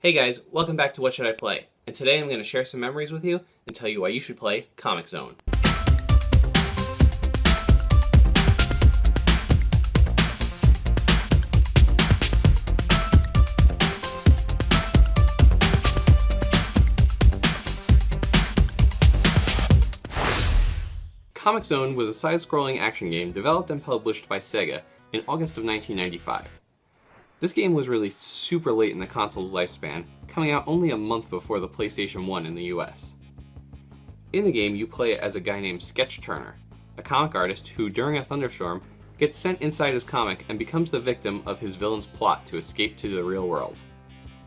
Hey guys, welcome back to What Should I Play? And today I'm going to share some memories with you and tell you why you should play Comix Zone. Comix Zone was a side-scrolling action game developed and published by Sega in August of 1995. This game was released super late in the console's lifespan, coming out only a month before the PlayStation 1 in the US. In the game, you play as a guy named Sketch Turner, a comic artist who, during a thunderstorm, gets sent inside his comic and becomes the victim of his villain's plot to escape to the real world.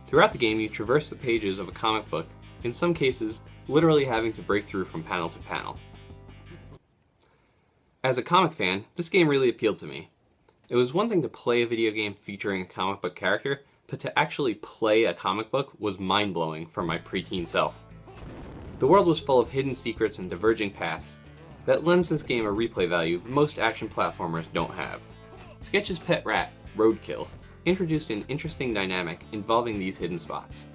Throughout the game, you traverse the pages of a comic book, in some cases, literally having to break through from panel to panel. As a comic fan, this game really appealed to me. It was one thing to play a video game featuring a comic book character, but to actually play a comic book was mind-blowing for my preteen self. The world was full of hidden secrets and diverging paths that lends this game a replay value most action platformers don't have. Sketch's pet rat, Roadkill, introduced an interesting dynamic involving these hidden spots.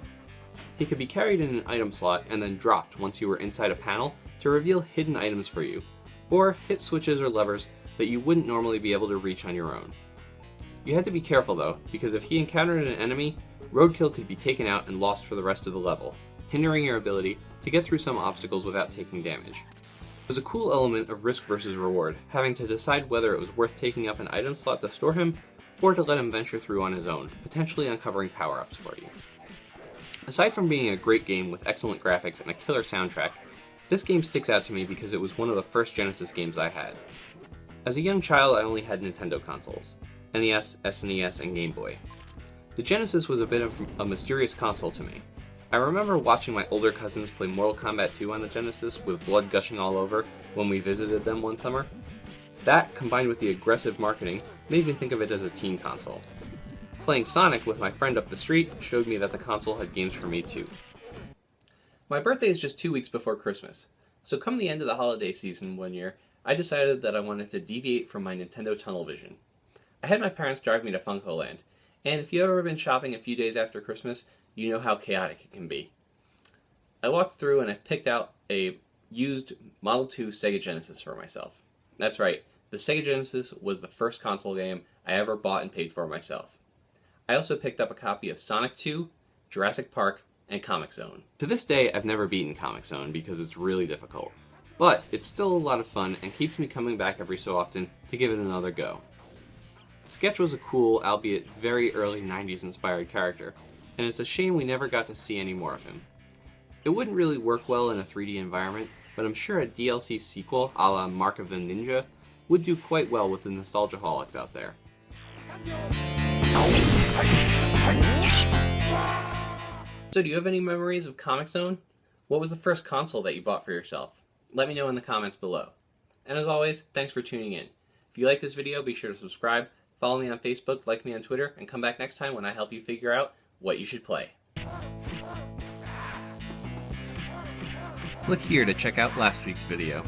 He could be carried in an item slot and then dropped once you were inside a panel to reveal hidden items for you, or hit switches or levers that you wouldn't normally be able to reach on your own. You had to be careful though, because if he encountered an enemy, Roadkill could be taken out and lost for the rest of the level, hindering your ability to get through some obstacles without taking damage. It was a cool element of risk versus reward, having to decide whether it was worth taking up an item slot to store him, or to let him venture through on his own, potentially uncovering power-ups for you. Aside from being a great game with excellent graphics and a killer soundtrack, this game sticks out to me because it was one of the first Genesis games I had. As a young child, I only had Nintendo consoles, NES, SNES, and Game Boy. The Genesis was a bit of a mysterious console to me. I remember watching my older cousins play Mortal Kombat 2 on the Genesis with blood gushing all over when we visited them one summer. That, combined with the aggressive marketing, made me think of it as a teen console. Playing Sonic with my friend up the street showed me that the console had games for me too. My birthday is just 2 weeks before Christmas, so come the end of the holiday season one year, I decided that I wanted to deviate from my Nintendo tunnel vision. I had my parents drive me to Funkoland, and if you've ever been shopping a few days after Christmas, you know how chaotic it can be. I walked through and I picked out a used Model 2 Sega Genesis for myself. That's right, the Sega Genesis was the first console game I ever bought and paid for myself. I also picked up a copy of Sonic 2, Jurassic Park, and Comix Zone. To this day, I've never beaten Comix Zone because it's really difficult. But it's still a lot of fun and keeps me coming back every so often to give it another go. Sketch was a cool, albeit very early 90s inspired character, and it's a shame we never got to see any more of him. It wouldn't really work well in a 3D environment, but I'm sure a DLC sequel a la Mark of the Ninja would do quite well with the nostalgiaholics out there. So do you have any memories of Comix Zone? What was the first console that you bought for yourself? Let me know in the comments below. And as always, thanks for tuning in. If you like this video, be sure to subscribe, follow me on Facebook, like me on Twitter, and come back next time when I help you figure out what you should play. Click here to check out last week's video.